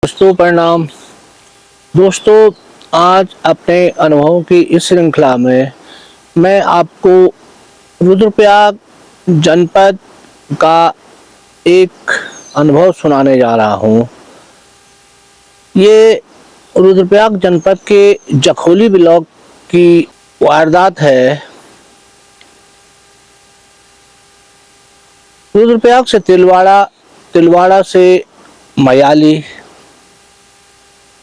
दोस्तों प्रणाम। दोस्तों, आज अपने अनुभवों की इस श्रृंखला में मैं आपको रुद्रप्रयाग जनपद का एक अनुभव सुनाने जा रहा हूँ। ये रुद्रप्रयाग जनपद के जखोली ब्लॉक की वारदात है। रुद्रप्रयाग से तिलवाड़ा, तिलवाड़ा से मयाली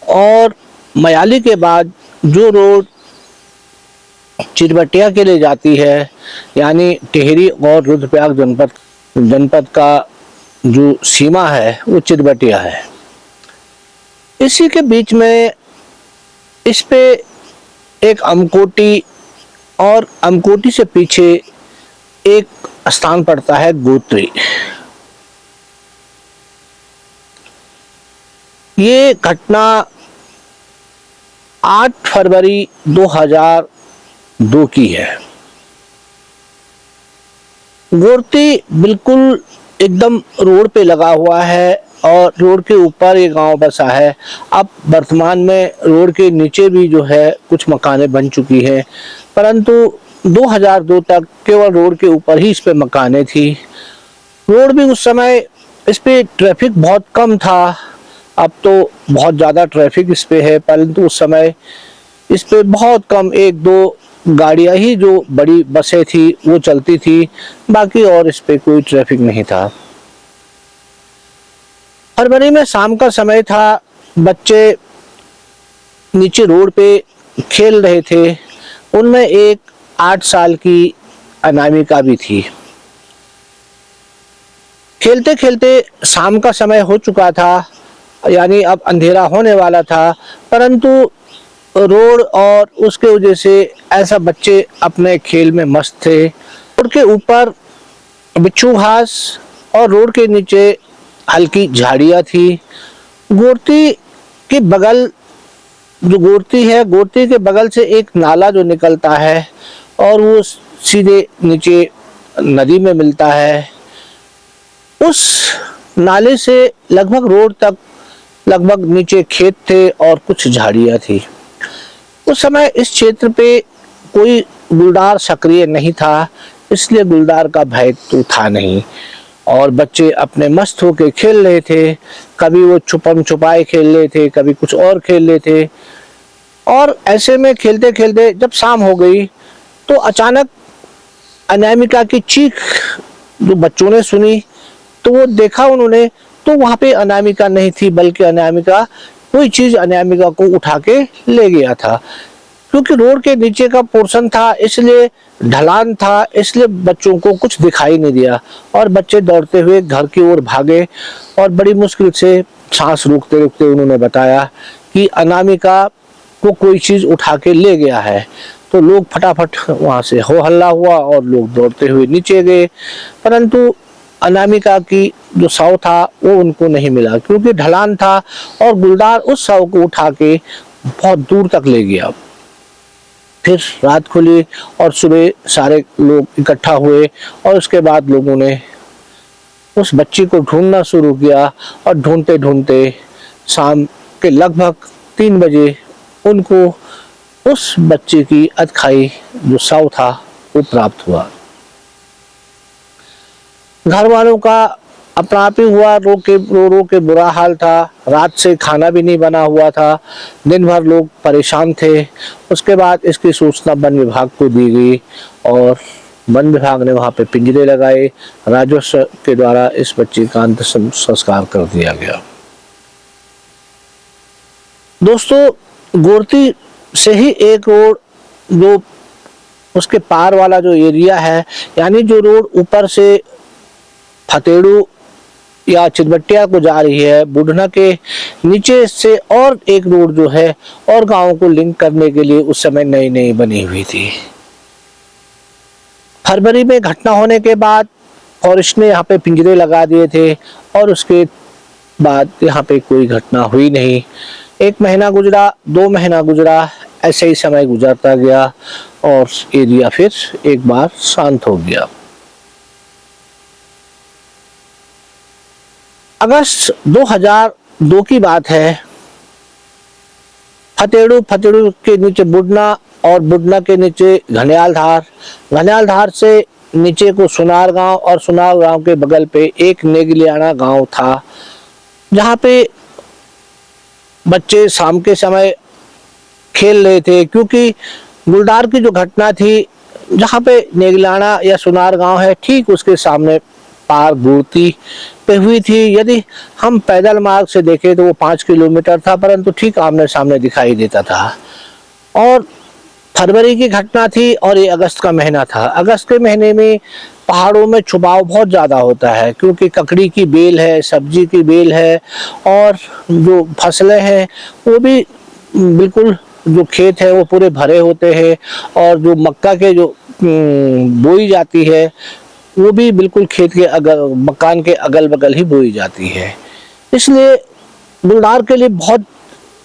और मयाली के बाद जो रोड चिरबटिया के लिए जाती है, यानी टिहरी और रुद्रप्रयाग जनपद का जो सीमा है वो चिरबटिया है। इसी के बीच में इस पे एक अमकोटी और अमकोटी से पीछे एक स्थान पड़ता है गोत्री। ये घटना 8 फरवरी 2002 की है। गोरती बिल्कुल एकदम रोड पे लगा हुआ है और रोड के ऊपर ये गांव बसा है। अब वर्तमान में रोड के नीचे भी जो है कुछ मकानें बन चुकी हैं, परंतु 2002 तक केवल रोड के ऊपर ही इस पे मकानें थी। रोड भी उस समय इस पे ट्रैफिक बहुत कम था। अब तो बहुत ज़्यादा ट्रैफिक इस पे है, परंतु उस समय इस पे बहुत कम 1-2 गाड़ियां ही जो बड़ी बसें थी वो चलती थी, बाकी और इस पे कोई ट्रैफिक नहीं था। फरवरी में शाम का समय था। बच्चे नीचे रोड पे खेल रहे थे। उनमें एक 8 साल की अनामिका भी थी। खेलते खेलते शाम का समय हो चुका था, यानी अब अंधेरा होने वाला था, परंतु रोड और उसके वजह से ऐसा बच्चे अपने खेल में मस्त थे। रोड के ऊपर बिच्छू घास और रोड के नीचे हल्की झाड़ियाँ थी। गोरती के बगल जो गोरती है, गोरती के बगल से एक नाला जो निकलता है और वो सीधे नीचे नदी में मिलता है। उस नाले से लगभग रोड तक लगभग नीचे खेत थे और कुछ झाड़ियाँ थी। उस समय इस क्षेत्र पे कोई गुलदार सक्रिय नहीं था, इसलिए गुलदार का भय तो था नहीं और बच्चे अपने मस्त होके खेल रहे थे। कभी वो छुपम छुपाई खेल रहे थे, कभी कुछ और खेल रहे थे। और ऐसे में खेलते खेलते जब शाम हो गई तो अचानक अनामिका की चीख जो बच्चों ने सुनी, तो वो देखा उन्होंने, तो वहां पे अनामिका नहीं थी, बल्कि अनामिका कोई चीज अनामिका को उठा के ले गया था। क्योंकि रोड के नीचे का पोर्शन था, इसलिए ढलान था, इसलिए बच्चों को कुछ दिखाई नहीं दिया और बच्चे दौड़ते हुए घर की ओर भागे और बड़ी मुश्किल से सांस रोकते रोकते उन्होंने बताया कि अनामिका को कोई चीज उठा के ले गया है। तो लोग फटाफट वहां से हो हल्ला हुआ और लोग दौड़ते हुए नीचे गए, परंतु अनामिका की जो शव था वो उनको नहीं मिला, क्योंकि ढलान था और गुलदार उस शव को उठा के बहुत दूर तक ले गया। फिर रात खुली और सुबह सारे लोग इकट्ठा हुए और उसके बाद लोगों ने उस बच्ची को ढूंढना शुरू किया और ढूंढते ढूंढते शाम के लगभग 3 बजे उनको उस बच्चे की अधखाई जो शव था वो प्राप्त हुआ। घर वालों का अपना आप ही हुआ, रो के बुरा हाल था। रात से खाना भी नहीं बना हुआ था, दिन भर लोग परेशान थे। उसके बाद इसकी सूचना वन विभाग को दी गई और वन विभाग ने वहां पे पिंजरे लगाए। राजस्व के द्वारा इस बच्चे का अंतिम संस्कार कर दिया गया। दोस्तों, गोरती से ही एक रोड जो उसके पार वाला जो एरिया है, यानी जो रोड ऊपर से फतेड़ू या चिरबटिया को जा रही है, बुढ़ना के नीचे से और एक रोड जो है और गांवों को लिंक करने के लिए उस समय नई नई बनी हुई थी। फरवरी में घटना होने के बाद फॉरेस्ट ने यहाँ पे पिंजरे लगा दिए थे और उसके बाद यहाँ पे कोई घटना हुई नहीं। 1 महीना गुजरा, 2 महीना गुजरा, ऐसे ही समय गुजरता गया और एरिया फिर एक बार शांत हो गया। अगस्त 2002 की बात है। फतेड़ू, फतेड़ू के नीचे बुडना और बुडना के नीचे घनियाल धार, घनियाल धार से नीचे को सुनार गांव और सुनार गांव के बगल पे एक नेगलियाना गांव था, जहाँ पे बच्चे शाम के समय खेल रहे थे। क्योंकि गुलदार की जो घटना थी, जहाँ पे नेगलाना या सुनार गांव है, ठीक उसके सामने पार गुड़ती पे हुई थी। यदि हम पैदल मार्ग से देखें तो वो 5 किलोमीटर था, परंतु ठीक आमने सामने दिखाई देता था। और फरवरी की घटना थी और ये अगस्त का महीना था। अगस्त के महीने में पहाड़ों में छुपाव बहुत ज़्यादा होता है, क्योंकि ककड़ी की बेल है, सब्जी की बेल है, और जो फसलें हैं वो भी बिल्कुल, जो खेत है वो पूरे भरे होते हैं, और जो मक्का के जो बोई जाती है वो भी बिल्कुल खेत के मकान के अगल बगल ही बोई जाती है। इसलिए गुलदार के लिए बहुत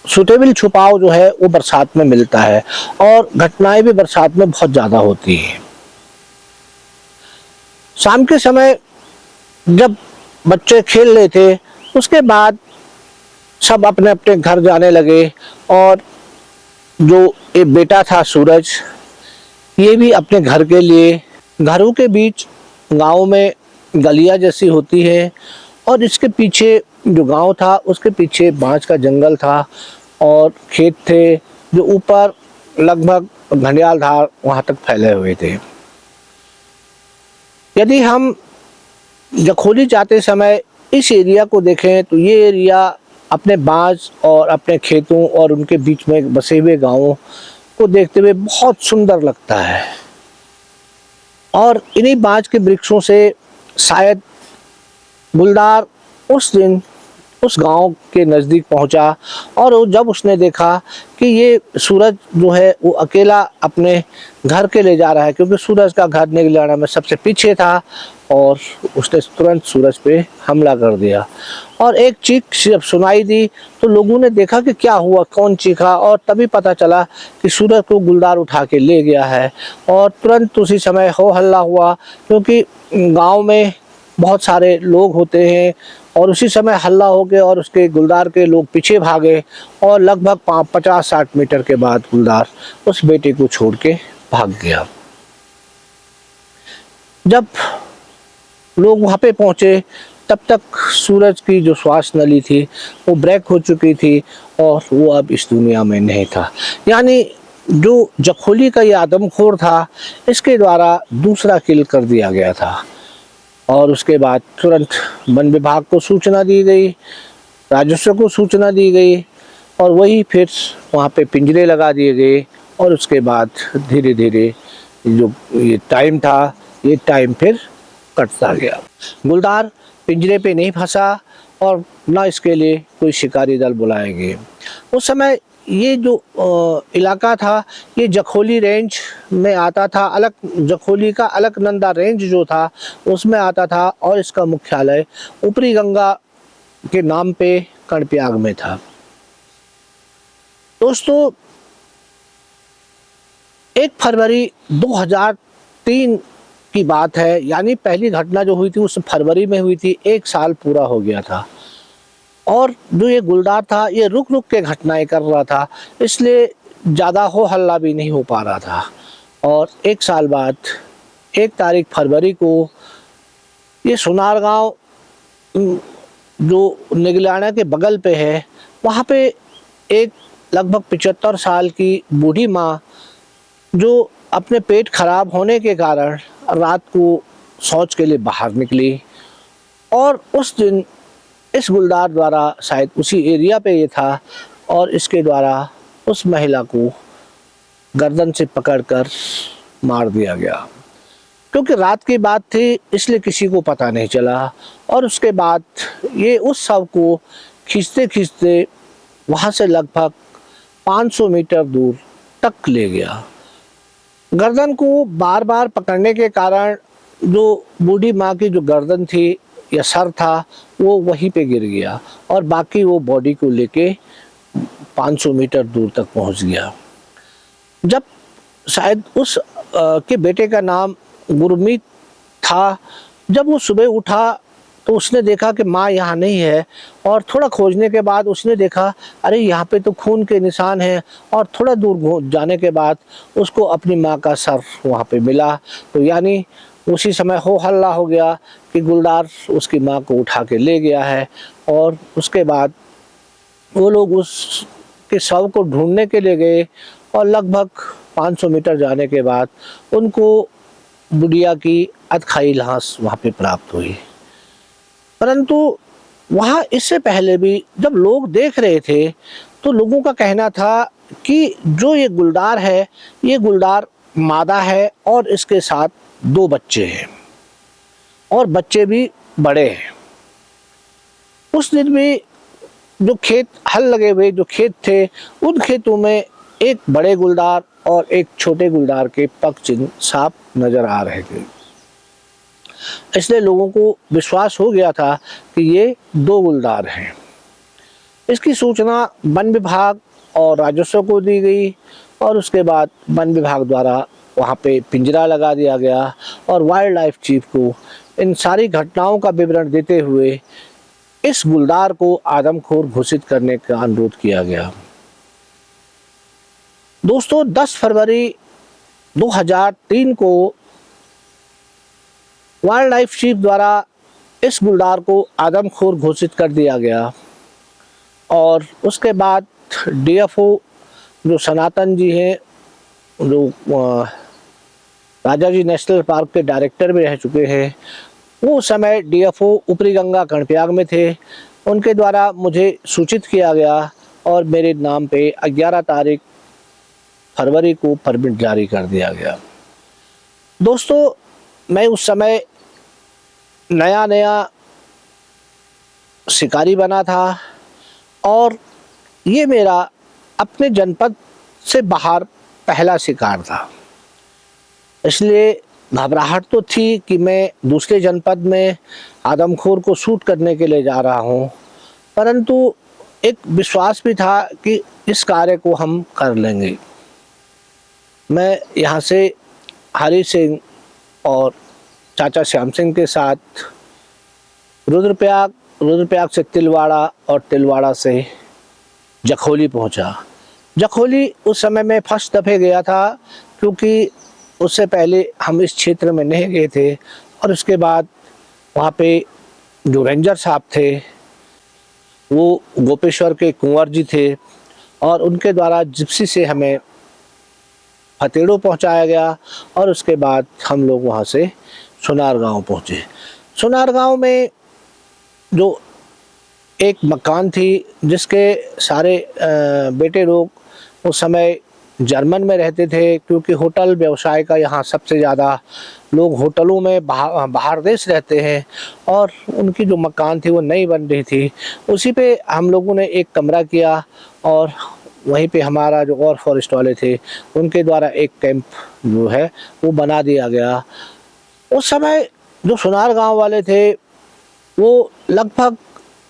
सुटेबल छुपाव जो है वो बरसात में मिलता है, और घटनाएं भी बरसात में बहुत ज़्यादा होती हैं। शाम के समय जब बच्चे खेल रहे थे, उसके बाद सब अपने अपने घर जाने लगे, और जो एक बेटा था सूरज, ये भी अपने घर के लिए, घरों के बीच गांव में गलियां जैसी होती है, और इसके पीछे जो गांव था उसके पीछे बांस का जंगल था और खेत थे, जो ऊपर लगभग घनियाल धार वहां तक फैले हुए थे। यदि हम जखोली जाते समय इस एरिया को देखें तो ये एरिया अपने बांस और अपने खेतों और उनके बीच में बसे हुए गांवों को देखते हुए बहुत सुंदर लगता है। और इन्हीं बांस के वृक्षों से शायद गुलदार उस दिन उस गांव के नज़दीक पहुंचा, और जब उसने देखा कि ये सूरज जो है वो अकेला अपने घर के ले जा रहा है, क्योंकि सूरज का घर नेगलियाना में सबसे पीछे था, और उसने तुरंत सूरज पे हमला कर दिया। और एक चीख जब सुनाई दी तो लोगों ने देखा कि क्या हुआ, कौन चीखा, और तभी पता चला कि सूरज को गुलदार उठा के ले गया है। और तुरंत उसी समय हो हल्ला हुआ, क्योंकि गांव में बहुत सारे लोग होते हैं, और उसी समय हल्ला हो गया और उसके गुलदार के लोग पीछे भागे, और लगभग 50-60 मीटर के बाद गुलदार उस बेटे को छोड़ के भाग गया। जब लोग वहाँ पे पहुँचे तब तक सूरज की जो श्वास नली थी वो ब्रेक हो चुकी थी, और वो अब इस दुनिया में नहीं था। यानी जो जखोली का ये आदमखोर था, इसके द्वारा दूसरा किल कर दिया गया था। और उसके बाद तुरंत वन विभाग को सूचना दी गई, राजस्व को सूचना दी गई, और वही फिर वहाँ पे पिंजरे लगा दिए गए। और उसके बाद धीरे धीरे जो ये टाइम था, ये टाइम फिर कटता गया। गुलदार पिंजरे पे नहीं फंसा, और ना इसके लिए कोई शिकारी दल बुलाए गए। उस समय ये जो इलाका था ये जखोली रेंज में आता था, अलग जखोली का अलकनंदा रेंज जो था उसमें आता था, और इसका मुख्यालय ऊपरी गंगा के नाम पे कर्णप्रयाग में था। दोस्तों, 1 फरवरी 2003 की बात है, यानी पहली घटना जो हुई थी उस फरवरी में हुई थी, 1 साल पूरा हो गया था। और जो ये गुलदार था ये रुक रुक के घटनाएं कर रहा था, इसलिए ज़्यादा हो हल्ला भी नहीं हो पा रहा था। और 1 साल बाद 1 तारीख फरवरी को ये सुनार गांव जो नेगलियाना के बगल पे है, वहाँ पे एक लगभग 75 साल की बूढ़ी माँ, जो अपने पेट खराब होने के कारण रात को शौच के लिए बाहर निकली, और उस दिन इस गुलदार द्वारा, शायद उसी एरिया पे ये था, और इसके द्वारा उस महिला को गर्दन से पकड़कर मार दिया गया। क्योंकि रात की बात थी इसलिए किसी को पता नहीं चला, और उसके बाद ये उस शव को खींचते खींचते वहाँ से लगभग 500 मीटर दूर तक ले गया। गर्दन को बार बार पकड़ने के कारण जो बूढ़ी माँ की जो गर्दन थी या सर था वो वहीं पे गिर गया, और बाकी वो बॉडी को लेके 500 मीटर दूर तक पहुंच गया। जब शायद उस के बेटे का नाम गुरमीत था, जब वो सुबह उठा तो उसने देखा कि माँ यहाँ नहीं है, और थोड़ा खोजने के बाद उसने देखा अरे यहाँ पे तो खून के निशान हैं, और थोड़ा दूर जाने के बाद उसको अपनी माँ का सर वहाँ पे मिला। तो यानी उसी समय हो हल्ला हो गया कि गुलदार उसकी माँ को उठा के ले गया है। और उसके बाद वो लोग उसके शव को ढूंढने के लिए गए, और लगभग 500 मीटर जाने के बाद उनको बुढ़िया की अधखाई लाश वहाँ पे प्राप्त हुई। परंतु वहाँ इससे पहले भी जब लोग देख रहे थे तो लोगों का कहना था कि जो ये गुलदार है, ये गुलदार मादा है और इसके साथ 2 बच्चे हैं, और बच्चे भी बड़े हैं। उस दिन भी जो खेत हल लगे हुए जो खेत थे, उन खेतों में एक बड़े गुलदार और एक छोटे गुलदार के पग चिन्ह साफ नजर आ रहे थे। इसलिए लोगों को विश्वास हो गया था कि ये 2 गुलदार हैं। इसकी सूचना वन विभाग और राजस्व को दी गई, और उसके बाद वन विभाग द्वारा वहाँ पे पिंजरा लगा दिया गया, और वाइल्ड लाइफ चीफ को इन सारी घटनाओं का विवरण देते हुए इस गुलदार को आदमखोर घोषित करने का अनुरोध किया गया। दोस्तों, 10 फरवरी 2003 को वाइल्ड लाइफ चीफ द्वारा इस गुलदार को आदमखोर घोषित कर दिया गया, और उसके बाद डीएफओ जो सनातन जी हैं, जो राजाजी नेशनल पार्क के डायरेक्टर भी रह चुके हैं, वो समय डीएफओ ऊपरी गंगा कर्णप्रयाग में थे, उनके द्वारा मुझे सूचित किया गया और मेरे नाम पे 11 फरवरी को परमिट जारी कर दिया गया। दोस्तों, मैं उस समय नया शिकारी बना था, और ये मेरा अपने जनपद से बाहर पहला शिकार था। इसलिए घबराहट तो थी कि मैं दूसरे जनपद में आदमखोर को शूट करने के लिए जा रहा हूँ, परंतु एक विश्वास भी था कि इस कार्य को हम कर लेंगे। मैं यहाँ से हरी सिंह और चाचा श्याम सिंह के साथ रुद्रप्रयाग से तिलवाड़ा, और तिलवाड़ा से जखोली पहुँचा। जखोली उस समय मैं फर्स्ट दफ़े गया था, क्योंकि उससे पहले हम इस क्षेत्र में नहीं गए थे। और उसके बाद वहाँ पे जो रेंजर साहब थे वो गोपेश्वर के कुंवर जी थे, और उनके द्वारा जिप्सी से हमें फतेड़ो पहुँचाया गया, और उसके बाद हम लोग वहाँ से सुनार गांव पहुँचे। सुनार गांव में जो एक मकान थी, जिसके सारे बेटे लोग उस समय जर्मन में रहते थे, क्योंकि होटल व्यवसाय का यहाँ सबसे ज़्यादा लोग होटलों में बाहर देश रहते हैं, और उनकी जो मकान थी वो नई बन रही थी। उसी पे हम लोगों ने एक कमरा किया, और वहीं पे हमारा जो और फॉरेस्ट वाले थे उनके द्वारा एक कैंप जो है वो बना दिया गया। उस समय जो सुनार गांव वाले थे वो लगभग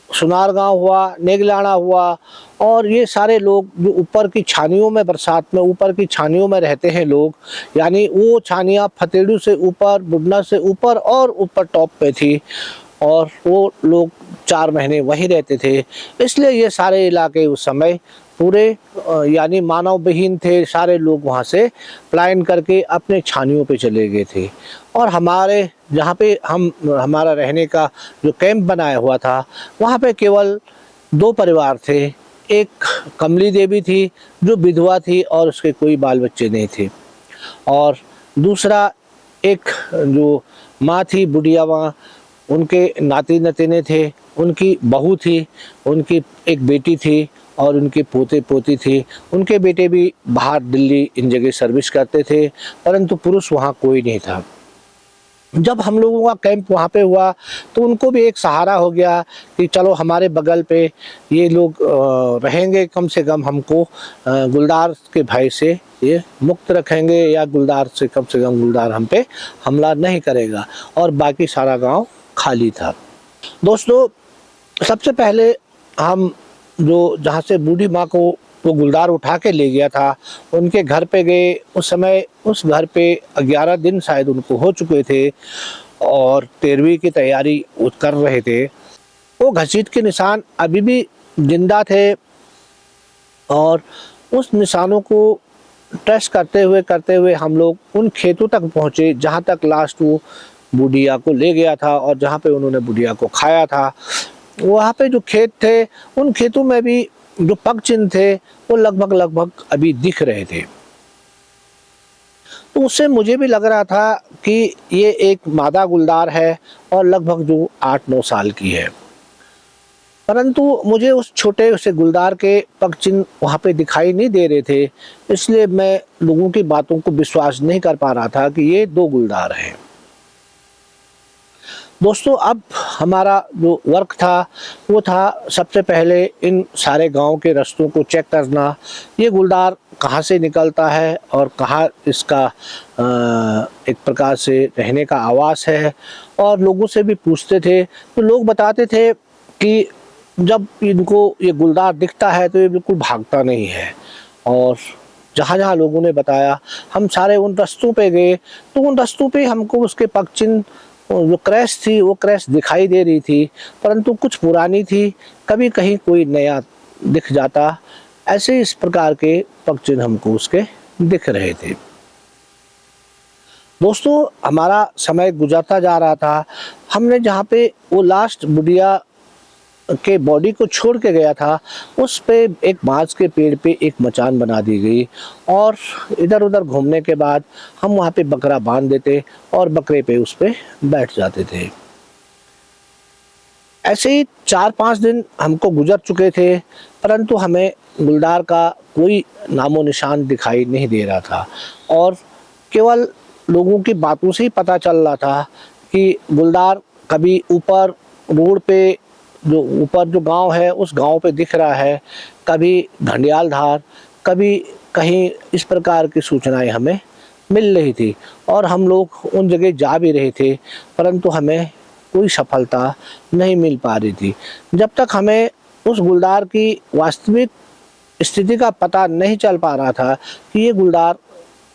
सुनार गांव हुआ, नेगलाना हुआ, और ये सारे लोग जो ऊपर की छानियों में, बरसात में ऊपर की छानियों में रहते हैं लोग, यानी वो छानियाँ फतेड़ू से ऊपर, बुढ़ना से ऊपर और ऊपर टॉप पे थी, और वो लोग 4 महीने वहीं रहते थे। इसलिए ये सारे इलाके उस समय पूरे यानी मानव विहीन थे। सारे लोग वहाँ से पलायन करके अपने छानियों पे चले गए थे, और हमारे जहाँ पे हमारा रहने का जो कैंप बनाया हुआ था वहाँ पे केवल 2 परिवार थे। एक कमली देवी थी जो विधवा थी और उसके कोई बाल बच्चे नहीं थे, और दूसरा एक जो माँ थी, बुढ़िया माँ, उनके नाती नतीने थे, उनकी बहू थी, उनकी एक बेटी थी, और उनके पोते पोती थी। उनके बेटे भी बाहर दिल्ली इन जगह सर्विस करते थे, परंतु पुरुष वहाँ कोई नहीं था। जब हम लोगों का कैंप वहाँ पे हुआ तो उनको भी एक सहारा हो गया कि चलो हमारे बगल पे ये लोग रहेंगे, कम से कम हमको गुलदार के भय से ये मुक्त रखेंगे, या गुलदार से कम गुलदार हम पे हमला नहीं करेगा। और बाकी सारा गांव खाली था। दोस्तों, सबसे पहले हम जो जहाँ से बूढ़ी माँ को वो गुलदार उठा के ले गया था उनके घर पे गए। उस समय उस घर पे 11 दिन शायद उनको हो चुके थे, और 13वीं की तैयारी वो कर रहे थे। वो घसीट के निशान अभी भी जिंदा थे और उस निशानों को ट्रेस करते हुए हम लोग उन खेतों तक पहुँचे जहाँ तक लास्ट वो बुढ़िया को ले गया था और जहाँ पे उन्होंने बुढ़िया को खाया था। वहाँ पे जो खेत थे उन खेतों में भी जो पग चिन्ह थे वो लगभग अभी दिख रहे थे। तो उससे मुझे भी लग रहा था कि ये एक मादा गुलदार है और लगभग जो 8-9 साल की है, परंतु मुझे उस छोटे से गुलदार के पग चिन्ह वहाँ पे दिखाई नहीं दे रहे थे, इसलिए मैं लोगों की बातों को विश्वास नहीं कर पा रहा था कि ये 2 गुलदार हैं। दोस्तों, अब हमारा जो वर्क था वो था सबसे पहले इन सारे गांव के रास्तों को चेक करना, ये गुलदार कहाँ से निकलता है और कहाँ इसका एक प्रकार से रहने का आवास है। और लोगों से भी पूछते थे तो लोग बताते थे कि जब इनको ये गुलदार दिखता है तो ये बिल्कुल भागता नहीं है। और जहाँ जहाँ लोगों ने बताया हम सारे उन रास्तों पे गए तो उन रास्तों पे हमको उसके पग चिन्ह जो क्रैश थी वो क्रैश दिखाई दे रही थी, परंतु कुछ पुरानी थी, कभी कहीं कोई नया दिख जाता। ऐसे इस प्रकार के पग चिन्ह हमको उसके दिख रहे थे। दोस्तों, हमारा समय गुजरता जा रहा था। हमने जहाँ पे वो लास्ट बुढ़िया के बॉडी को छोड़ के गया था उस पे एक बांस के पेड़ पे एक मचान बना दी गई और इधर उधर घूमने के बाद हम वहाँ पे बकरा बांध देते और बकरे पे उस पे बैठ जाते थे। ऐसे ही 4-5 दिन हमको गुजर चुके थे, परंतु हमें गुलदार का कोई नामो निशान दिखाई नहीं दे रहा था और केवल लोगों की बातों से ही पता चल रहा था कि गुलदार कभी ऊपर रोड पे जो ऊपर जो गांव है उस गांव पे दिख रहा है, कभी घंडियाल धार, कभी कहीं इस प्रकार की सूचनाएं हमें मिल रही थी और हम लोग उन जगह जा भी रहे थे, परंतु हमें कोई सफलता नहीं मिल पा रही थी। जब तक हमें उस गुलदार की वास्तविक स्थिति का पता नहीं चल पा रहा था कि ये गुलदार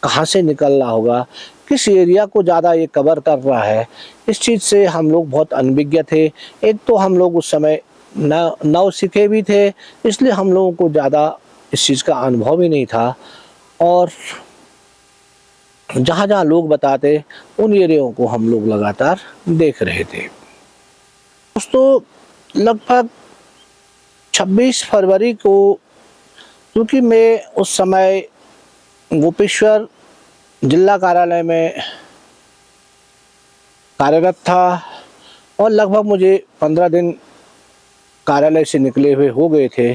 कहाँ से निकल रहा होगा, किस एरिया को ज़्यादा ये कवर कर रहा है, इस चीज़ से हम लोग बहुत अनभिज्ञ थे। एक तो हम लोग उस समय नव सीखे भी थे, इसलिए हम लोगों को ज़्यादा इस चीज़ का अनुभव ही नहीं था और जहाँ जहाँ लोग बताते उन एरियाओं को हम लोग लगातार देख रहे थे। दोस्तों, लगभग 26 फरवरी को, क्योंकि मैं उस समय गोपेश्वर जिला कार्यालय में कार्यरत था और लगभग मुझे 15 दिन कार्यालय से निकले हुए हो गए थे,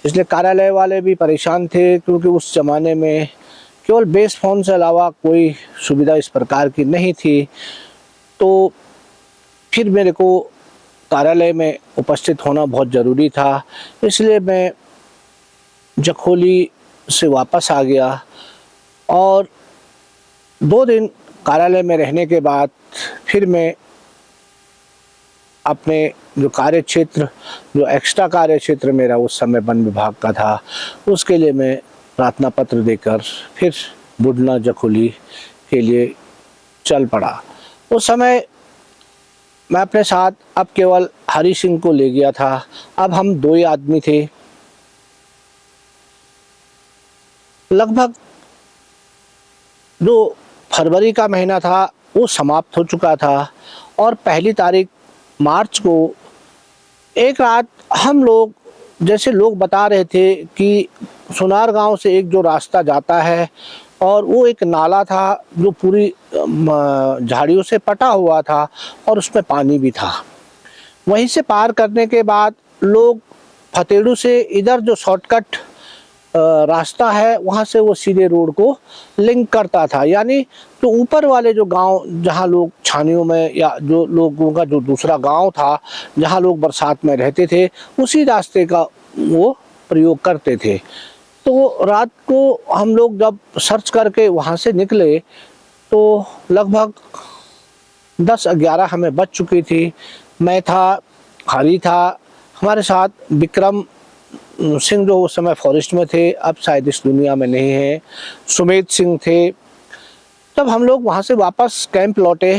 इसलिए कार्यालय वाले भी परेशान थे क्योंकि उस ज़माने में केवल बेस फ़ोन से अलावा कोई सुविधा इस प्रकार की नहीं थी। तो फिर मेरे को कार्यालय में उपस्थित होना बहुत ज़रूरी था, इसलिए मैं जखोली से वापस आ गया और 2 दिन कार्यालय में रहने के बाद फिर मैं अपने जो कार्य क्षेत्र, जो एक्स्ट्रा कार्य क्षेत्र मेरा उस समय वन विभाग का था, उसके लिए मैं प्रार्थना पत्र देकर फिर बुढना जखोली के लिए चल पड़ा। उस समय मैं अपने साथ अब केवल हरी सिंह को ले गया था। अब हम 2 ही आदमी थे। लगभग जो फरवरी का महीना था वो समाप्त हो चुका था और 1 तारीख मार्च को एक रात हम लोग, जैसे लोग बता रहे थे कि सुनार गांव से एक जो रास्ता जाता है और वो एक नाला था जो पूरी झाड़ियों से पटा हुआ था और उसमें पानी भी था। वहीं से पार करने के बाद लोग फतेड़ू से इधर जो शॉर्टकट रास्ता है वहाँ से वो सीधे रोड को लिंक करता था, यानी तो ऊपर वाले जो गांव जहाँ लोग छानियों में या जो लोगों का जो दूसरा गांव था जहाँ लोग बरसात में रहते थे उसी रास्ते का वो प्रयोग करते थे। तो रात को हम लोग जब सर्च करके वहाँ से निकले तो लगभग 10-11 हमें बज चुकी थी। मैं था, हरी था, हमारे साथ विक्रम सिंह जो उस समय फॉरेस्ट में थे, अब शायद इस दुनिया में नहीं है, सुमेध सिंह थे। तब हम लोग वहाँ से वापस कैंप लौटे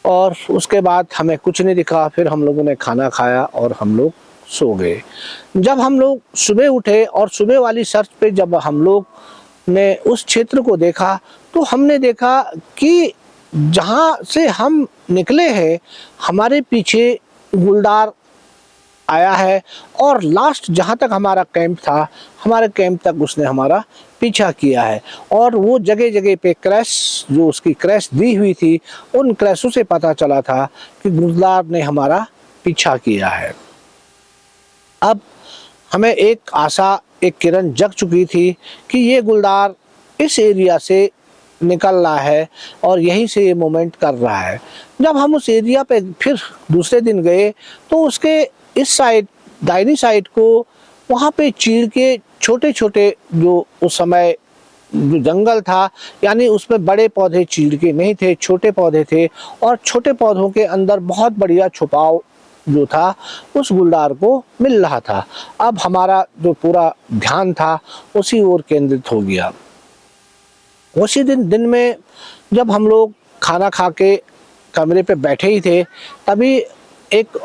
और उसके बाद हमें कुछ नहीं दिखा। फिर हम लोगों ने खाना खाया और हम लोग सो गए। जब हम लोग सुबह उठे और सुबह वाली सर्च पे जब हम लोग ने उस क्षेत्र को देखा, तो हमने देखा कि जहाँ से हम निकले हैं हमारे पीछे गुलदार आया है, और लास्ट जहाँ तक हमारा कैंप था, हमारे कैंप तक उसने हमारा पीछा किया है। और वो जगह जगह पे क्रैश, जो उसकी क्रैश दी हुई थी, उन क्रैशों से पता चला था कि गुलदार ने हमारा पीछा किया है। अब हमें एक आशा, एक किरण जग चुकी थी कि ये गुलदार इस एरिया से निकल रहा है और यहीं से ये मूवमेंट कर रहा है। जब हम उस एरिया पे फिर दूसरे दिन गए, तो उसके इस साइड, दाहिनी साइड को, वहाँ पे चीड़ के छोटे छोटे, जो उस समय जो जंगल था, यानी उसमें बड़े पौधे चीड़ के नहीं थे, छोटे पौधे थे, और छोटे पौधों के अंदर बहुत बढ़िया छुपाव जो था उस गुलदार को मिल रहा था। अब हमारा जो पूरा ध्यान था उसी ओर केंद्रित हो गया। उसी दिन में जब हम लोग खाना खा के कमरे पे बैठे ही थे, तभी एक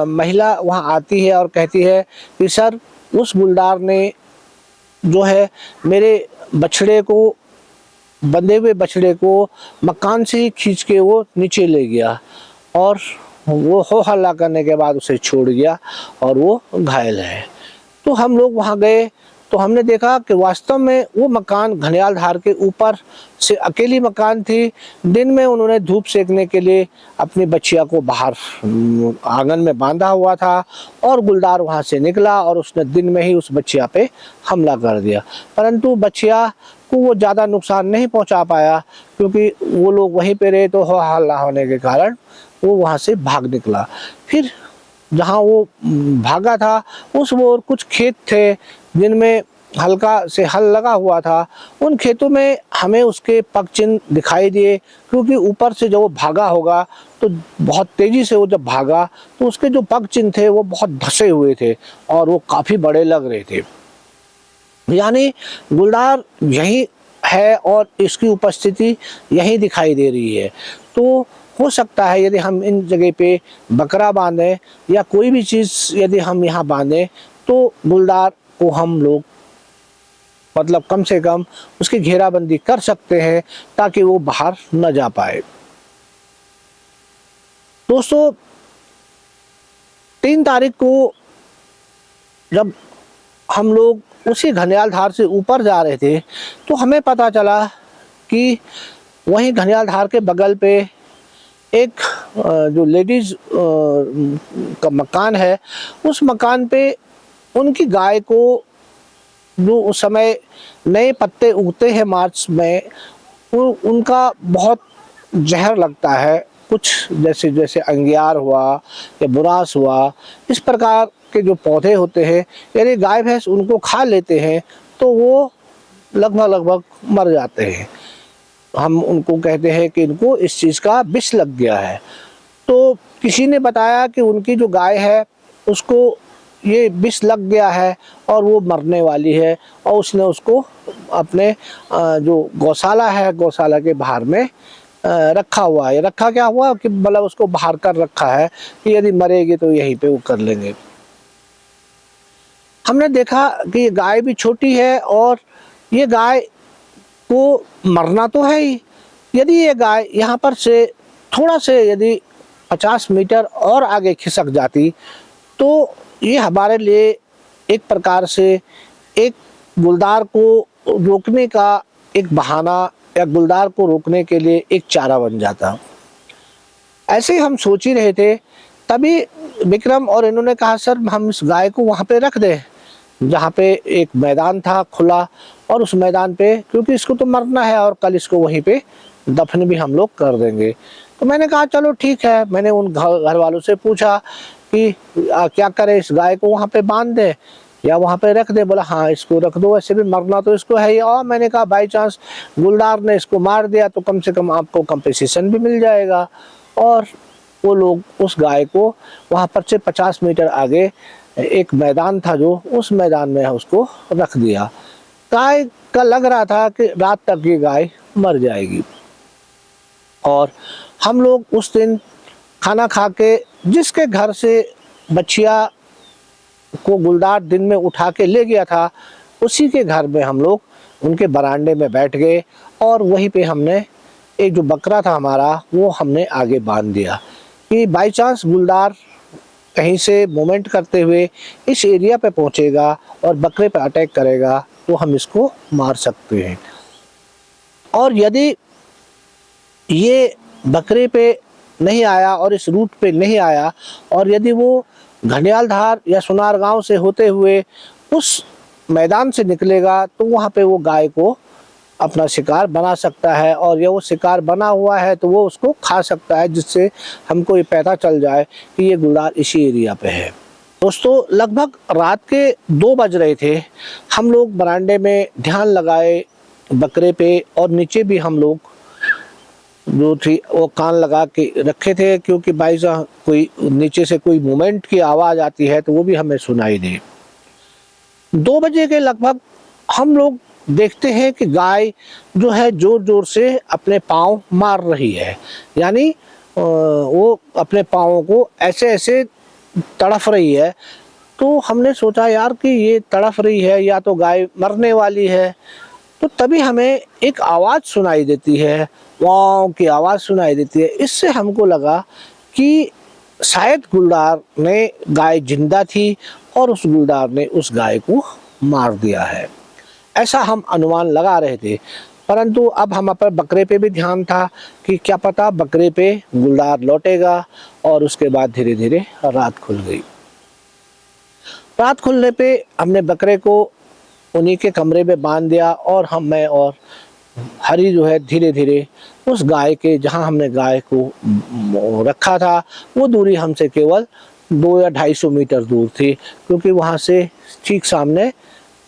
महिला वहाँ आती है और कहती है कि सर, उस गुलदार ने जो है मेरे बछड़े को, बंधे हुए बछड़े को मकान से ही खींच के वो नीचे ले गया, और वो हो हल्ला करने के बाद उसे छोड़ गया और वो घायल है। तो हम लोग वहाँ गए तो हमने देखा कि वास्तव में वो मकान घनियाल धार के ऊपर से अकेली मकान थी। दिन में उन्होंने धूप सेकने के लिए अपनी बच्चिया को बाहर आंगन में बांधा हुआ था, और गुलदार वहाँ से निकला और उसने दिन में ही उस बच्चिया पे हमला कर दिया। परंतु बच्चिया को वो ज़्यादा नुकसान नहीं पहुँचा पाया, क्योंकि वो लोग वहीं पे रहे, तो हो हल्ला होने के कारण वो वहाँ से भाग निकला। फिर जहाँ वो भागा था उस ओर कुछ खेत थे जिनमें हल्का से हल लगा हुआ था। उन खेतों में हमें उसके पग चिन्ह दिखाई दिए, क्योंकि ऊपर से जब वो भागा होगा तो बहुत तेज़ी से वो जब भागा तो उसके जो पग चिन्ह थे वो बहुत धसे हुए थे और वो काफ़ी बड़े लग रहे थे। यानी गुलदार यही है और इसकी उपस्थिति यही दिखाई दे रही है। तो हो सकता है यदि हम इन जगह पे बकरा बांधें या कोई भी चीज़ यदि हम यहाँ बांधें, तो गुलदार को हम लोग मतलब कम से कम उसकी घेराबंदी कर सकते हैं ताकि वो बाहर न जा पाए। दोस्तों, 3 तारीख को जब हम लोग उसी घनियाल धार से ऊपर जा रहे थे, तो हमें पता चला कि वहीं घनियाल धार के बगल पे एक जो लेडीज़ का मकान है, उस मकान पे उनकी गाय को, जो उस समय नए पत्ते उगते हैं मार्च में, उनका बहुत जहर लगता है, कुछ जैसे जैसे अंगियार हुआ या बुरास हुआ, इस प्रकार के जो पौधे होते हैं, यदि गाय भैंस उनको खा लेते हैं तो वो लगभग मर जाते हैं। हम उनको कहते हैं कि इनको इस चीज़ का विष लग गया है। तो किसी ने बताया कि उनकी जो गाय है उसको ये विष लग गया है और वो मरने वाली है, और उसने उसको अपने जो गौशाला है, गौशाला के बाहर में रखा हुआ है। रखा क्या हुआ कि मतलब उसको बाहर कर रखा है कि यदि मरेगी तो यहीं पे वो कर लेंगे। हमने देखा कि ये गाय भी छोटी है और ये गाय को मरना तो है ही। यदि ये गाय यहाँ पर से थोड़ा से यदि 50 मीटर और आगे खिसक जाती तो ये हमारे लिए एक प्रकार से एक गुलदार को रोकने का एक बहाना, या गुलदार को रोकने के लिए एक चारा बन जाता। ऐसे हम सोच ही रहे थे, तभी विक्रम और इन्होंने कहा सर हम इस गाय को वहाँ पे रख दें, जहाँ पे एक मैदान था खुला, और उस मैदान पे, क्योंकि इसको तो मरना है और कल इसको वहीं पे दफन भी हम लोग कर देंगे। तो मैंने कहा चलो ठीक है। मैंने उन घर वालों से पूछा कि क्या करें, इस गाय को वहाँ पे बांध दें या वहाँ पे रख दे। बोला हाँ इसको रख दो, वैसे भी मरना तो इसको है ही। और मैंने कहा बाई चांस गुलदार ने इसको मार दिया तो कम से कम आपको कंपेंसेशन भी मिल जाएगा। और वो लोग उस गाय को वहाँ पर से 50 मीटर आगे एक मैदान था, जो उस मैदान में उसको रख दिया। गाय का लग रहा था कि रात तक ये गाय मर जाएगी। और हम लोग उस दिन खाना खा के जिसके घर से बच्चिया को गुलदार दिन में उठा के ले गया था, उसी के घर में हम लोग उनके बरामदे में बैठ गए और वहीं पे हमने एक जो बकरा था हमारा वो हमने आगे बांध दिया कि बाई चांस गुलदार कहीं से मूवमेंट करते हुए इस एरिया पे पहुंचेगा और बकरे पे अटैक करेगा तो हम इसको मार सकते हैं। और यदि ये बकरे पे नहीं आया और इस रूट पे नहीं आया और यदि वो घड़ियाल धार या सुनार गांव से होते हुए उस मैदान से निकलेगा तो वहाँ पे वो गाय को अपना शिकार बना सकता है और यह वो शिकार बना हुआ है तो वो उसको खा सकता है, जिससे हमको ये पता चल जाए कि ये गुलदार इसी एरिया पे है। दोस्तों लगभग रात के 2 बज रहे थे। हम लोग बरामदे में ध्यान लगाए बकरे पे और नीचे भी हम लोग जो थी वो कान लगा के रखे थे, क्योंकि बाई चांस कोई नीचे से कोई मूवमेंट की आवाज़ आती है तो वो भी हमें सुनाई दे। 2 बजे के लगभग हम लोग देखते हैं कि गाय जो है जोर जोर से अपने पाँव मार रही है, यानी वो अपने पाँवों को ऐसे ऐसे तड़फ रही है। तो हमने सोचा यार कि ये तड़फ रही है या तो गाय मरने वाली है। तो तभी हमें एक आवाज़ सुनाई देती है, वाव की आवाज़ सुनाई देती है। इससे हमको लगा कि शायद गुलदार ने गाय जिंदा थी और उस गुलदार ने उस गाय को मार दिया है, ऐसा हम अनुमान लगा रहे थे। परंतु अब हम पर बकरे पे भी ध्यान था कि क्या पता बकरे पे गुलदार लौटेगा। और उसके बाद धीरे धीरे रात खुल गई। रात खुलने पे हमने बकरे को उन्हीं के कमरे में बांध दिया और मैं और हरी जो है धीरे धीरे उस गाय के जहां हमने गाय को रखा था वो दूरी हमसे केवल 2 या 250 मीटर दूर थी, क्योंकि वहां से ठीक सामने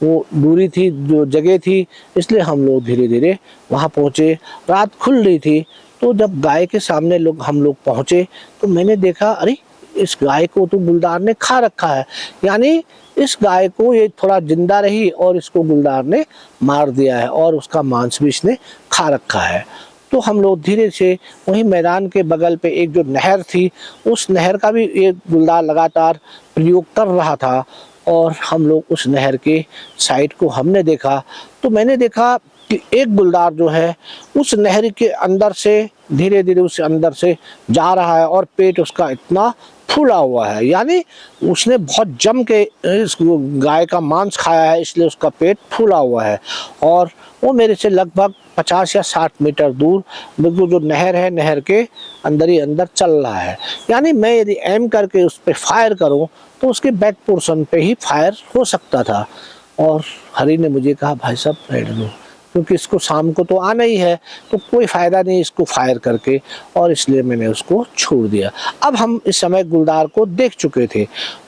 वो दूरी थी, जो जगह थी, इसलिए हम लोग धीरे धीरे वहां पहुंचे। रात खुल रही थी तो जब गाय के सामने हम लोग पहुंचे तो मैंने देखा अरे इस गाय को तो गुलदार ने खा रखा है, यानी इस गाय को ये थोड़ा जिंदा रही और इसको गुलदार ने मार दिया है और उसका मांस भी इसने खा रखा है। तो हम लोग धीरे से वहीं मैदान के बगल पे एक जो नहर थी उस नहर का भी ये गुलदार लगातार प्रयोग कर रहा था और हम लोग उस नहर के साइड को हमने देखा तो मैंने देखा कि एक गुलदार जो है उस नहर के अंदर से धीरे धीरे उस अंदर से जा रहा है और पेट उसका इतना फूला हुआ है, यानी उसने बहुत जम के इस गाय का मांस खाया है, इसलिए उसका पेट फूला हुआ है। और वो मेरे से लगभग 50 या 60 मीटर दूर बिल्कुल जो नहर है नहर के अंदर ही अंदर चल रहा है, यानी मैं यदि एम करके उस पर फायर करूं तो उसके बैक पोर्शन पे ही फायर हो सकता था। और हरी ने मुझे कहा भाई साहब रहने दो, क्योंकि इसको शाम को तो आना ही है तो कोई फ़ायदा नहीं इसको फायर करके, और इसलिए मैंने उसको छोड़ दिया। अब हम इस समय गुलदार को देख चुके थे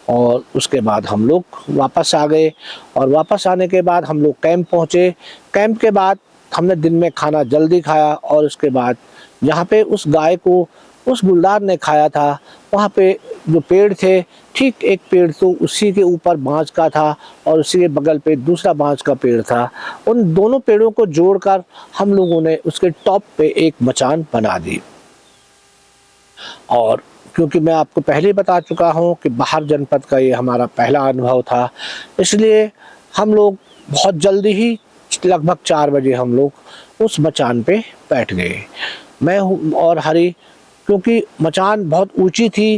और उसके बाद हम लोग वापस आ गए और वापस आने के बाद हम लोग कैंप पहुँचे। कैंप के बाद हमने दिन में खाना जल्दी खाया और उसके बाद जहाँ पे उस गाय को उस गुलदार ने खाया था वहाँ पे जो पेड़ थे, ठीक एक पेड़ तो उसी के ऊपर बांज का था और उसी के बगल पे दूसरा बांज का पेड़ था। उन दोनों पेड़ों को जोड़कर हम लोगों ने उसके टॉप पे एक मचान बना दी। और क्योंकि मैं आपको पहले बता चुका हूँ कि बाहर जनपद का ये हमारा पहला अनुभव था, इसलिए हम लोग बहुत जल्दी ही लगभग 4 बजे हम लोग उस मचान पे बैठ गए। मैं और हरी, क्योंकि मचान बहुत ऊंची थी,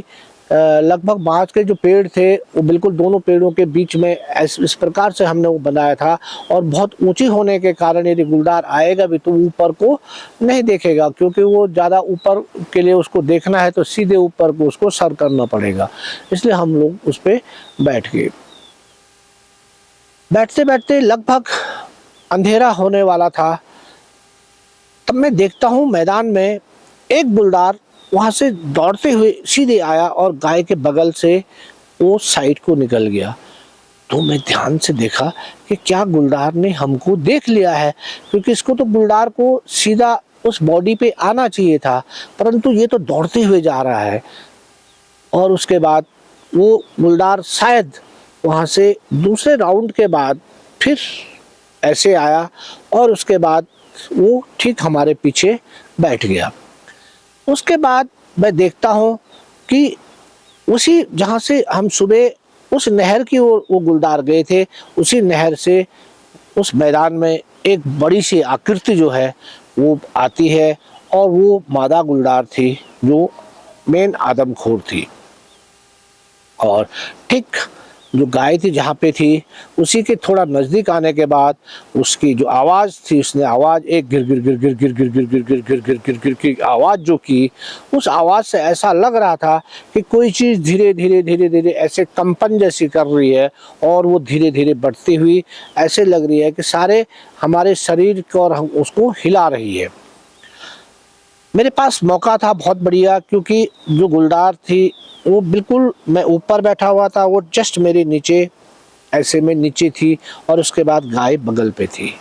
लगभग बांज के जो पेड़ थे वो बिल्कुल दोनों पेड़ों के बीच में इस प्रकार से हमने वो बनाया था और बहुत ऊंची होने के कारण यदि गुलदार आएगा भी तो ऊपर को नहीं देखेगा, क्योंकि वो ज़्यादा ऊपर के लिए उसको देखना है तो सीधे ऊपर को उसको सर करना पड़ेगा, इसलिए हम लोग उस पर बैठ गए। बैठते बैठते लगभग अंधेरा होने वाला था, तब मैं देखता हूँ मैदान में एक गुलदार वहाँ से दौड़ते हुए सीधे आया और गाय के बगल से वो साइड को निकल गया। तो मैं ध्यान से देखा कि क्या गुलदार ने हमको देख लिया है, क्योंकि इसको तो गुलदार को सीधा उस बॉडी पे आना चाहिए था, परंतु ये तो दौड़ते हुए जा रहा है। और उसके बाद वो गुलदार शायद वहाँ से दूसरे राउंड के बाद फिर ऐसे आया और उसके बाद वो ठीक हमारे पीछे बैठ गया। उसके बाद मैं देखता हूँ कि उसी जहाँ से हम सुबह उस नहर की ओर वो गुलदार गए थे, उसी नहर से उस मैदान में एक बड़ी सी आकृति जो है वो आती है, और वो मादा गुलदार थी जो मेन आदमखोर थी। और ठीक जो गाय थी जहाँ पे थी, उसी के थोड़ा नज़दीक आने के बाद उसकी जो आवाज़ थी, उसने आवाज़ एक गिर गिर गिर गिर गिर गिर गिर गिर गिर गिर गिर गिर गिर की आवाज़ जो की, उस आवाज़ से ऐसा लग रहा था कि कोई चीज़ धीरे धीरे धीरे धीरे ऐसे कंपन जैसी कर रही है, और वो धीरे धीरे बढ़ती हुई ऐसे लग रही है कि सारे हमारे शरीर को और हम उसको हिला रही है। मेरे पास मौका था बहुत बढ़िया, क्योंकि जो गुलदार थी वो बिल्कुल, मैं ऊपर बैठा हुआ था, वो जस्ट मेरे नीचे ऐसे में नीचे थी, और उसके बाद गाय बगल पे थी।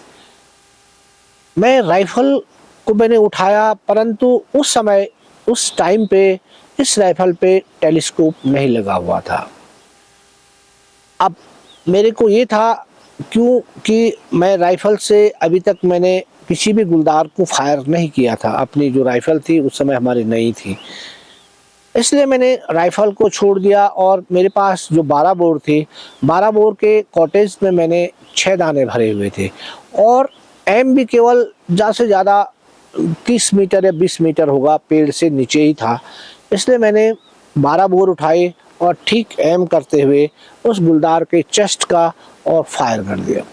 मैं राइफल को मैंने उठाया, परंतु उस समय उस टाइम पे इस राइफल पे टेलीस्कोप नहीं लगा हुआ था। अब मेरे को ये था, क्योंकि मैं राइफल से अभी तक मैंने किसी भी गुलदार को फायर नहीं किया था, अपनी जो राइफल थी उस समय हमारी नई थी, इसलिए मैंने राइफल को छोड़ दिया। और मेरे पास जो 12 बोर थी, 12 बोर के कॉटेज में मैंने 6 दाने भरे हुए थे, और एम भी केवल ज़्यादा से ज़्यादा 30 मीटर या 20 मीटर होगा, पेड़ से नीचे ही था। इसलिए मैंने 12 बोर उठाए और ठीक एम करते हुए उस गुलदार के चेस्ट का और फायर कर दिया।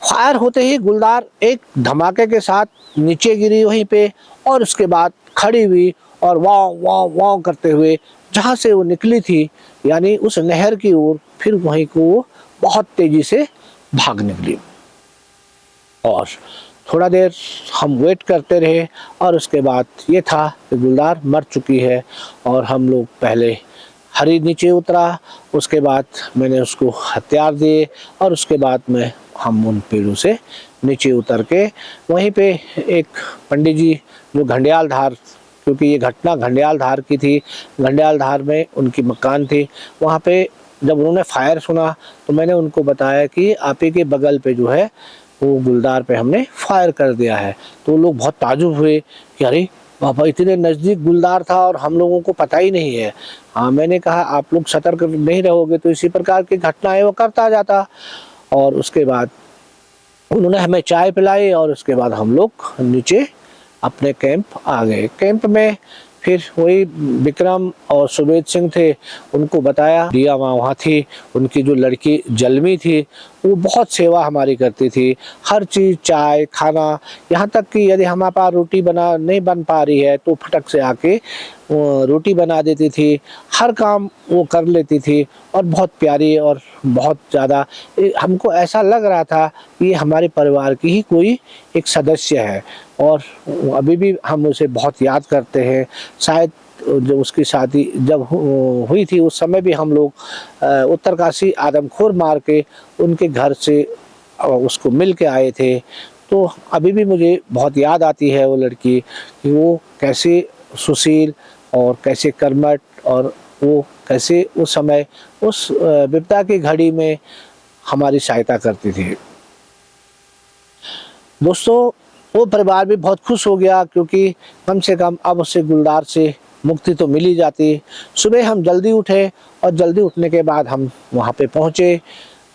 फायर होते ही गुलदार एक धमाके के साथ नीचे गिरी वहीं पे, और उसके बाद खड़ी हुई और वाव वाव वाव करते हुए जहाँ से वो निकली थी, यानी उस नहर की ओर, फिर वहीं को वो बहुत तेजी से भाग निकली। और थोड़ा देर हम वेट करते रहे, और उसके बाद ये था कि गुलदार मर चुकी है। और हम लोग पहले हरी नीचे उतरा, उसके बाद मैंने उसको हथियार दिए, और उसके बाद में हम उन पेड़ों से नीचे उतर के वहीं पे एक पंडित जी जो घंडियाल धार, क्योंकि ये घटना घंडियाल धार की थी, घंडियाल धार में उनकी मकान थी, वहाँ पे जब उन्होंने फायर सुना तो मैंने उनको बताया कि आप ही के बगल पे जो है वो गुलदार पे हमने फायर कर दिया है। तो वो लोग बहुत ताजुब हुए कि अरे बाबा, इतने नज़दीक गुलदार था और हम लोगों को पता ही नहीं है। हाँ, मैंने कहा आप लोग सतर्क नहीं रहोगे तो इसी प्रकार की घटनाएं वो करता जाता। और उसके बाद उन्होंने हमें चाय पिलाई, और उसके बाद हम लोग नीचे अपने कैंप आ गए। कैंप में फिर वही विक्रम और सुबेद सिंह थे, उनको बताया, दिया वहाँ थी, उनकी जो लड़की जलमी थी वो बहुत सेवा हमारी करती थी, हर चीज़, चाय, खाना, यहाँ तक कि यदि हमारे पास रोटी बना नहीं बन पा रही है तो फटक से आके रोटी बना देती थी, हर काम वो कर लेती थी, और बहुत प्यारी और बहुत ज़्यादा हमको ऐसा लग रहा था कि ये हमारे परिवार की ही कोई एक सदस्य है। और अभी भी हम उसे बहुत याद करते हैं। शायद जब उसकी शादी जब हुई थी उस समय भी हम लोग उत्तरकाशी आदमखोर मार के उनके घर से उसको मिल के आए थे। तो अभी भी मुझे बहुत याद आती है वो लड़की, कि वो कैसे सुशील और कैसे कर्मठ, और वो कैसे उस समय उस विपदा की घड़ी में हमारी सहायता करती थी। दोस्तों, वो परिवार भी बहुत खुश हो गया, क्योंकि कम से कम अब उससे गुलदार से मुक्ति तो मिल ही जाती। सुबह हम जल्दी उठे, और जल्दी उठने के बाद हम वहाँ पे पहुँचे,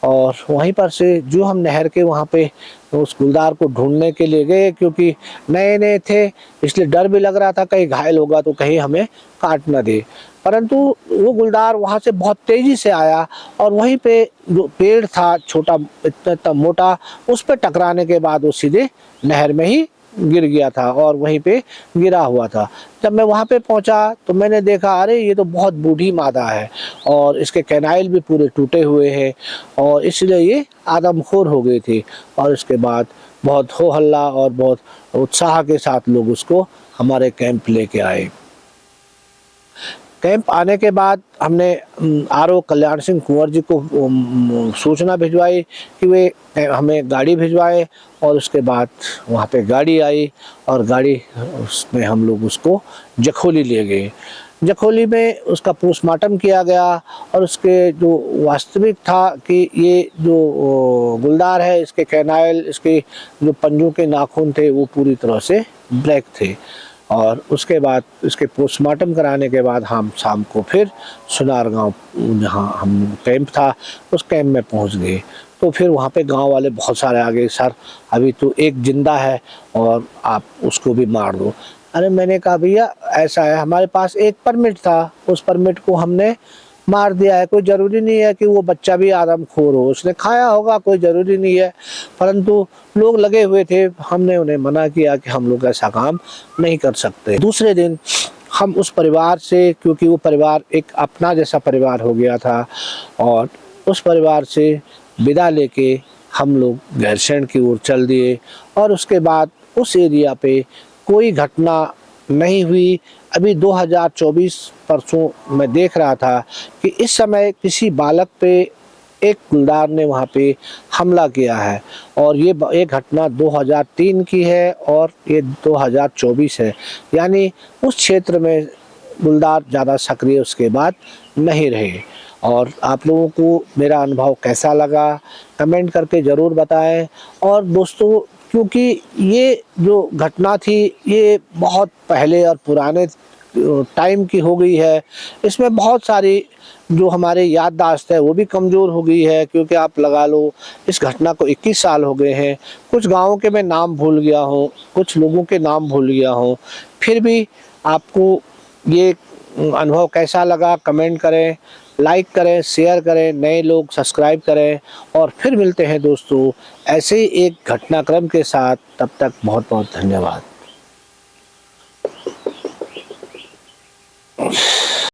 और वहीं पर से जो हम नहर के वहाँ पे उस गुलदार को ढूंढने के लिए गए, क्योंकि नए नए थे इसलिए डर भी लग रहा था कहीं घायल होगा तो कहीं हमें काट न दे। परंतु वो गुलदार वहाँ से बहुत तेज़ी से आया, और वहीं पे जो पेड़ था छोटा, इतना मोटा, उस पर टकराने के बाद वो सीधे नहर में ही गिर गया था, और वहीं पे गिरा हुआ था। जब मैं वहाँ पे पहुँचा तो मैंने देखा, अरे ये तो बहुत बूढ़ी मादा है, और इसके कैनाइल भी पूरे टूटे हुए हैं, और इसलिए ये आदमखोर हो गई थी। और इसके बाद बहुत हो हल्ला और बहुत उत्साह के साथ लोग उसको हमारे कैंप लेके आए। कैंप आने के बाद हमने आरओ कल्याण सिंह कुंवर जी को सूचना भिजवाई कि वे हमें गाड़ी भिजवाए, और उसके बाद वहाँ पे गाड़ी आई, और गाड़ी उसमें हम लोग उसको जखोली ले गए। जखोली में उसका पोस्टमार्टम किया गया, और उसके जो वास्तविक था कि ये जो गुलदार है, इसके कैनाइल, इसके जो पंजों के नाखून थे वो पूरी तरह से ब्लैक थे, और उसके बाद इसके पोस्टमार्टम कराने के बाद हम शाम को फिर सुनार गांव जहां हम कैंप था उस कैंप में पहुंच गए। तो फिर वहाँ पे गांव वाले बहुत सारे आ गए, सर अभी तो एक जिंदा है और आप उसको भी मार दो। अरे मैंने कहा भैया ऐसा है, हमारे पास एक परमिट था, उस परमिट को हमने मार दिया है, कोई ज़रूरी नहीं है कि वो बच्चा भी आदमखोर हो, उसने खाया होगा, कोई ज़रूरी नहीं है। परंतु लोग लगे हुए थे, हमने उन्हें मना किया कि हम लोग ऐसा काम नहीं कर सकते। दूसरे दिन हम उस परिवार से, क्योंकि वो परिवार एक अपना जैसा परिवार हो गया था, और उस परिवार से विदा लेके हम लोग गैरसैंण की ओर चल दिए। और उसके बाद उस एरिया पे कोई घटना नहीं हुई। अभी 2024 परसों मैं देख रहा था कि इस समय किसी बालक पे एक गुलदार ने वहाँ पे हमला किया है, और ये घटना 2003 की है और ये 2024 है, यानी उस क्षेत्र में गुलदार ज़्यादा सक्रिय उसके बाद नहीं रहे। और आप लोगों को मेरा अनुभव कैसा लगा कमेंट करके ज़रूर बताएं। और दोस्तों, क्योंकि ये जो घटना थी ये बहुत पहले और पुराने टाइम की हो गई है, इसमें बहुत सारी जो हमारे याददाश्त है वो भी कमज़ोर हो गई है, क्योंकि आप लगा लो इस घटना को 21 साल हो गए हैं। कुछ गाँवों के मैं नाम भूल गया हूँ, कुछ लोगों के नाम भूल गया हूँ। फिर भी आपको ये अनुभव कैसा लगा कमेंट करें, लाइक करें, शेयर करें, नए लोग सब्सक्राइब करें। और फिर मिलते हैं दोस्तों ऐसे ही एक घटनाक्रम के साथ। तब तक बहुत बहुत धन्यवाद।